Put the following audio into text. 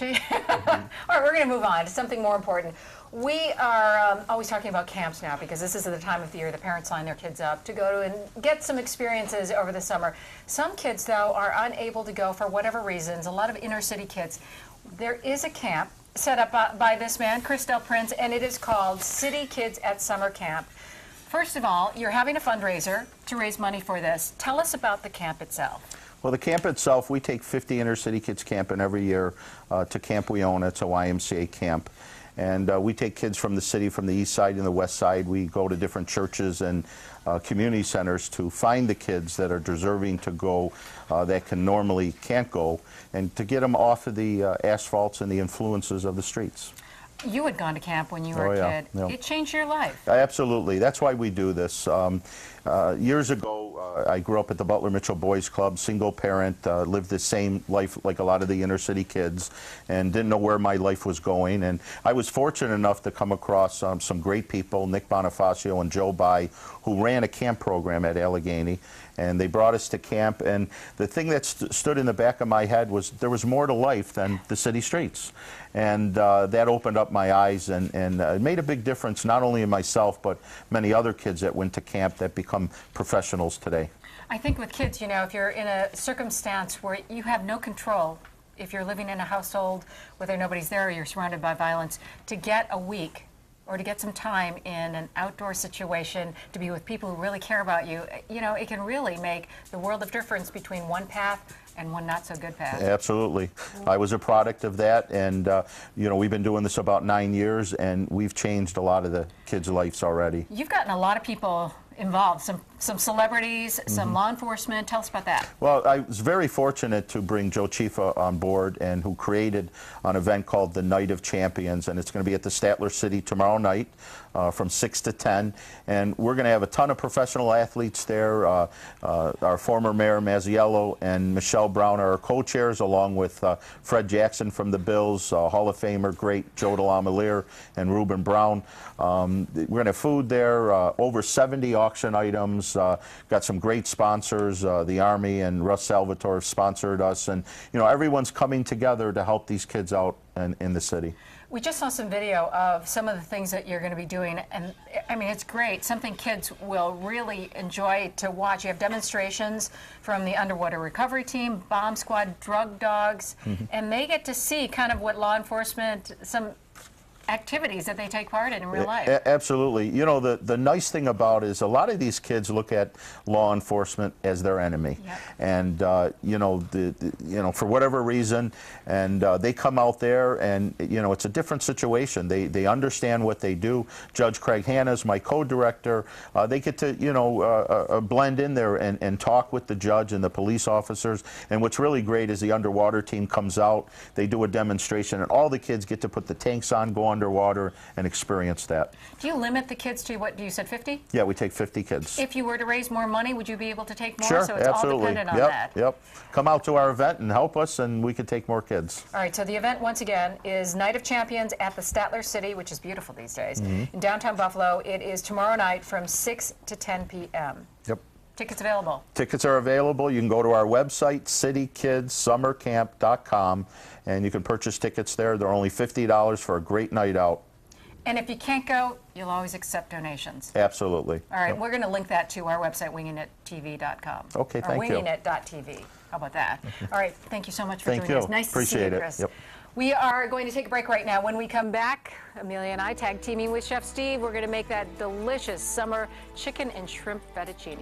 All right, we're going to move on to something more important. We are always talking about camps now because this is the time of the year the parents line their kids up to go to and get some experiences over the summer. Some kids, though, are unable to go for whatever reasons, a lot of inner city kids. There is a camp set up by this man, Chris Del Prince, and it is called City Kids at Summer Camp. First of all, you're having a fundraiser to raise money for this. Tell us about the camp itself. Well, the camp itself, we take 50 inner city kids camping every year to Camp Weona. It's a YMCA camp. And we take kids from the city, from the east side and the west side. We go to different churches and community centers to find the kids that are deserving to go, that normally can't go, and to get them off of the asphalts and the influences of the streets. You had gone to camp when you were a kid. Yeah. It changed your life. Absolutely. That's why we do this. Years ago, I grew up at the Butler Mitchell Boys Club, single parent, lived the same life like a lot of the inner city kids, and didn't know where my life was going. And I was fortunate enough to come across some great people, Nick Bonifacio and Joe Bai, who ran a camp program at Allegheny. And they brought us to camp, and the thing that stood in the back of my head was there was more to life than the city streets. And that opened up my eyes, and it made a big difference, not only in myself, but many other kids that went to camp that become professionals today. I think with kids, you know, if you're in a circumstance where you have no control, if you're living in a household, whether nobody's there or you're surrounded by violence, to get a week or to get some time in an outdoor situation to be with people who really care about you, you know, it can really make the world of difference between one path and one not so good path. Absolutely. I was a product of that, and you know, we've been doing this about 9 years, and we've changed a lot of the kids' lives already. You've gotten a lot of people involved, some celebrities, some law enforcement. Tell us about that. Well, I was very fortunate to bring Joe Chifa on board, and who created an event called the Night of Champions, and it's going to be at the Statler City tomorrow night from 6 to 10, and we're going to have a ton of professional athletes there. Our former Mayor Mazziello and Michelle Brown are our co-chairs, along with Fred Jackson from the Bills, Hall of Famer great Joe DeLamielleure and Reuben Brown. We're going to have food there, over 70 auction items, got some great sponsors. The Army and Russ Salvatore sponsored us, and you know, everyone's coming together to help these kids out in the city. We just saw some video of some of the things that you're going to be doing, and I mean, it's great. Something kids will really enjoy to watch. You have demonstrations from the Underwater Recovery Team, Bomb Squad, Drug Dogs, and they get to see kind of what law enforcement, some activities that they take part in real life. Absolutely. You know, the nice thing about it is a lot of these kids look at law enforcement as their enemy. Yep. And, you know, for whatever reason, and they come out there and, you know, it's a different situation. They understand what they do. Judge Craig Hanna is my co-director. They get to, you know, blend in there and talk with the judge and the police officers. And what's really great is the underwater team comes out, they do a demonstration, and all the kids get to put the tanks on, go underwater, and experience that. Do you limit the kids to, what you said, 50? Yeah, we take 50 kids. If you were to raise more money, would you be able to take more? Sure, so it's absolutely. all dependent on that. Yep. Come out to our event and help us, and we could take more kids. All right, so the event, once again, is Night of Champions at the Statler City, which is beautiful these days, in downtown Buffalo. It is tomorrow night from 6 to 10 p.m. Yep. Tickets available? Tickets are available. You can go to our website, citykidsummercamp.com, and you can purchase tickets there. They're only $50 for a great night out. And if you can't go, you'll always accept donations. Absolutely. All right, we're going to link that to our website, wingingittv.com. Okay, thank you. Or wingingit.tv. How about that? All right, thank you so much for joining us. Nice Appreciate to see you, it. Chris. Yep. We are going to take a break right now. When we come back, Amelia and I tag teaming with Chef Steve. We're going to make that delicious summer chicken and shrimp fettuccine.